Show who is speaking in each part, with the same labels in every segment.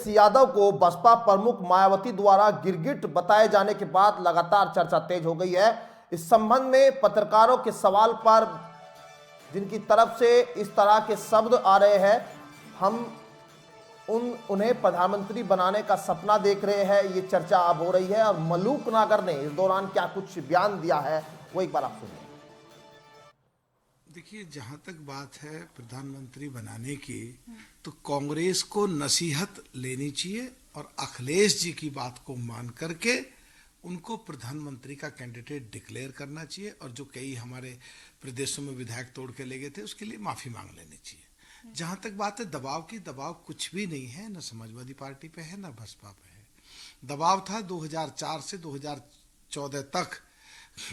Speaker 1: यादव को बसपा प्रमुख मायावती द्वारा गिरगिट बताए जाने के बाद लगातार चर्चा तेज हो गई है। इस संबंध में पत्रकारों के सवाल पर जिनकी तरफ से इस तरह के शब्द आ रहे हैं, हम उन्हें प्रधानमंत्री बनाने का सपना देख रहे हैं, ये चर्चा अब हो रही है। और मलूक नागर ने इस दौरान क्या कुछ बयान दिया है वो एक बार आप सुनिए।
Speaker 2: देखिए, जहां तक बात है प्रधानमंत्री बनाने की, तो कांग्रेस को नसीहत लेनी चाहिए और अखिलेश जी की बात को मान करके उनको प्रधानमंत्री का कैंडिडेट डिक्लेयर करना चाहिए। और जो कई हमारे प्रदेशों में विधायक तोड़ के ले गए थे, उसके लिए माफी मांग लेनी चाहिए। जहां तक बात है दबाव की, दबाव कुछ भी नहीं है, न समाजवादी पार्टी पे है न बसपा पे है। दबाव था 2004 से 2014 तक,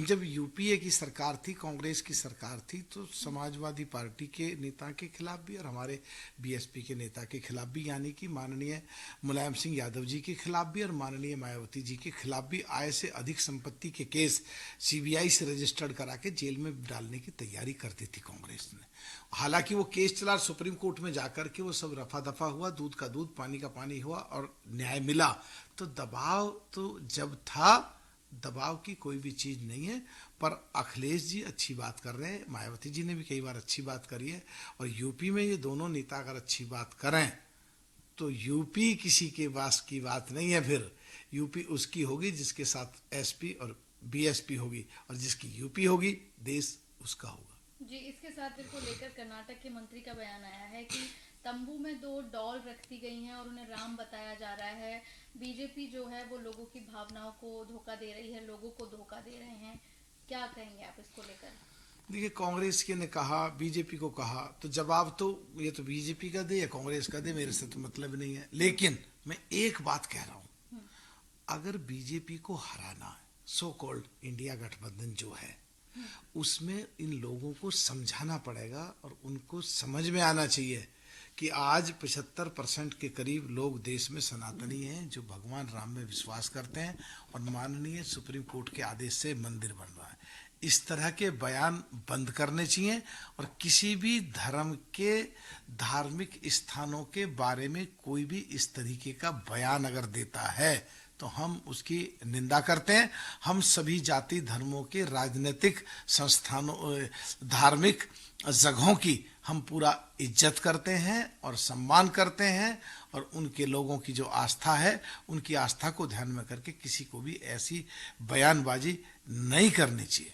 Speaker 2: जब यूपीए की सरकार थी, कांग्रेस की सरकार थी, तो समाजवादी पार्टी के नेता के खिलाफ भी और हमारे बीएसपी के नेता के खिलाफ भी, यानी कि माननीय मुलायम सिंह यादव जी के खिलाफ भी और माननीय मायावती जी के खिलाफ भी आय से अधिक संपत्ति के केस सीबीआई से रजिस्टर्ड करा के जेल में डालने की तैयारी करती थी कांग्रेस ने। हालांकि वो केस चला, सुप्रीम कोर्ट में जाकर के वो सब रफा दफा हुआ, दूध का दूध पानी का पानी हुआ और न्याय मिला। तो दबाव तो जब था, दबाव की कोई भी चीज नहीं है। पर अखिलेश जी अच्छी बात कर रहे हैं, मायावती जी ने भी कई बार अच्छी बात करी है। और यूपी में ये दोनों नेता अगर अच्छी बात करें तो यूपी किसी के पास की बात नहीं है। फिर यूपी उसकी होगी जिसके साथ एसपी और बीएसपी होगी, और जिसकी यूपी होगी देश उसका होगा।
Speaker 3: जी, इसके साथ को लेकर कर्नाटक के मंत्री का बयान आया है कि तंबू में 2 डॉल रख दी गई हैं और उन्हें राम बताया जा रहा है। बीजेपी जो है वो लोगों की भावनाओं को धोखा दे रही है, लोगों को धोखा दे रहे हैं। क्या कहेंगे आप इसको लेकर?
Speaker 2: देखिए, कांग्रेस के ने कहा, बीजेपी को कहा, तो जवाब तो ये तो बीजेपी का दे या कांग्रेस का दे, मेरे से तो मतलब नहीं है। लेकिन मैं एक बात कह रहा हूं, अगर बीजेपी को हराना है, सो कॉल्ड इंडिया गठबंधन जो है, उसमें इन लोगों को समझाना पड़ेगा और उनको समझ में आना चाहिए कि आज 75% के करीब लोग देश में सनातनी हैं, जो भगवान राम में विश्वास करते हैं और माननीय सुप्रीम कोर्ट के आदेश से मंदिर बन रहा है। इस तरह के बयान बंद करने चाहिए और किसी भी धर्म के धार्मिक स्थानों के बारे में कोई भी इस तरीके का बयान अगर देता है तो हम उसकी निंदा करते हैं। हम सभी जाति धर्मों के राजनीतिक संस्थानों, धार्मिक जगहों की हम पूरा इज्जत करते हैं और सम्मान करते हैं, और उनके लोगों की जो आस्था है, उनकी आस्था को ध्यान में करके किसी को भी ऐसी बयानबाजी नहीं करनी चाहिए।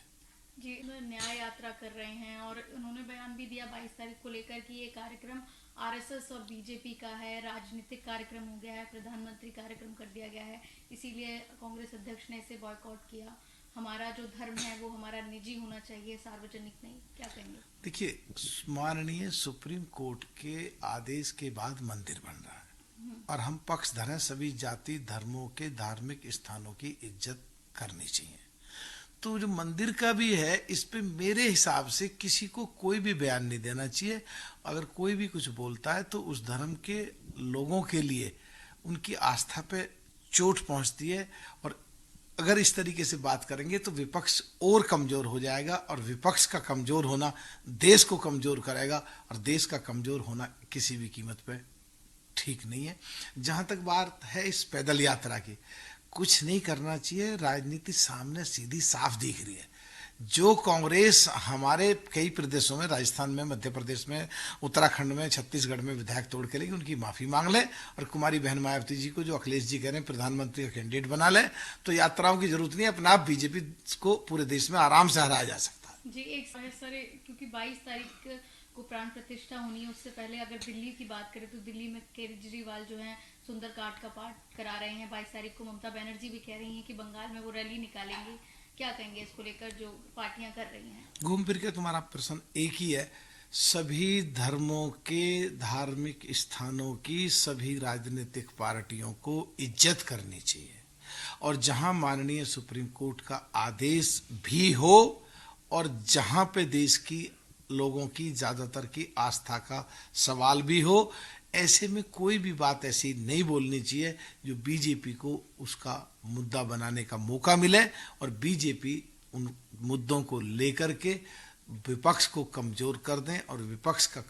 Speaker 3: जी, न्याय यात्रा कर रहे हैं और उन्होंने बयान भी दिया 22 तारीख को लेकर कि ये कार्यक्रम आरएसएस और बीजेपी का है, राजनीतिक कार्यक्रम हो गया है, प्रधानमंत्री कार्यक्रम कर दिया गया है, इसीलिए कांग्रेस अध्यक्ष ने इसे बॉयकॉट किया। हमारा जो धर्म है वो हमारा निजी होना चाहिए, सार्वजनिक नहीं। क्या कहेंगे?
Speaker 2: देखिए, माननीय सुप्रीम कोर्ट के आदेश के बाद मंदिर बन रहा है और हम पक्षधर हैं, सभी जाति धर्मों के धार्मिक स्थानों की इज्जत करनी चाहिए। तो जो मंदिर का भी है, इस पे मेरे हिसाब से किसी को कोई भी बयान नहीं देना चाहिए। अगर कोई भी कुछ बोलता है तो उस धर्म के लोगों के लिए उनकी आस्था पे चोट पहुंचती है, और अगर इस तरीके से बात करेंगे तो विपक्ष और कमजोर हो जाएगा, और विपक्ष का कमजोर होना देश को कमजोर करेगा, और देश का कमजोर होना किसी भी कीमत पे ठीक नहीं है। जहां तक बात है इस पैदल यात्रा की, कुछ नहीं करना चाहिए। राजनीति सामने सीधी साफ दिख रही है। जो कांग्रेस हमारे कई प्रदेशों में, राजस्थान में, मध्य प्रदेश में, उत्तराखंड में, छत्तीसगढ़ में विधायक तोड़ के लेगी, उनकी माफी मांग लें। और कुमारी बहन मायावती जी को, जो अखिलेश जी कह रहे हैं प्रधानमंत्री का कैंडिडेट बना लें, तो यात्राओं की जरूरत नहीं है। अपना आप बीजेपी को पूरे देश में आराम से हराया जा सकता है।
Speaker 3: जी, एक सर, क्योंकि 22 तारीख को प्राण प्रतिष्ठा होनी है, उससे पहले अगर दिल्ली की बात करें तो दिल्ली में केजरीवाल जो है सुंदरकांड का पाठ करा रहे हैं। 22 तारीख को ममता बनर्जी भी कह रही हैं कि बंगाल में वो रैली निकालेंगे। क्या कहेंगे इसको लेकर जो पार्टियां कर रही हैं?
Speaker 2: घूम फिर के तुम्हारा प्रश्न एक ही है। सभी धर्मों के धार्मिक स्थानों की सभी राजनीतिक पार्टियों को इज्जत करनी चाहिए, और जहां माननीय सुप्रीम कोर्ट का आदेश भी हो और जहां पे देश की लोगों की ज्यादातर की आस्था का सवाल भी हो, ऐसे में कोई भी बात ऐसी नहीं बोलनी चाहिए जो बीजेपी को उसका मुद्दा बनाने का मौका मिले, और बीजेपी उन मुद्दों को लेकर के विपक्ष को कमजोर कर दें और विपक्ष का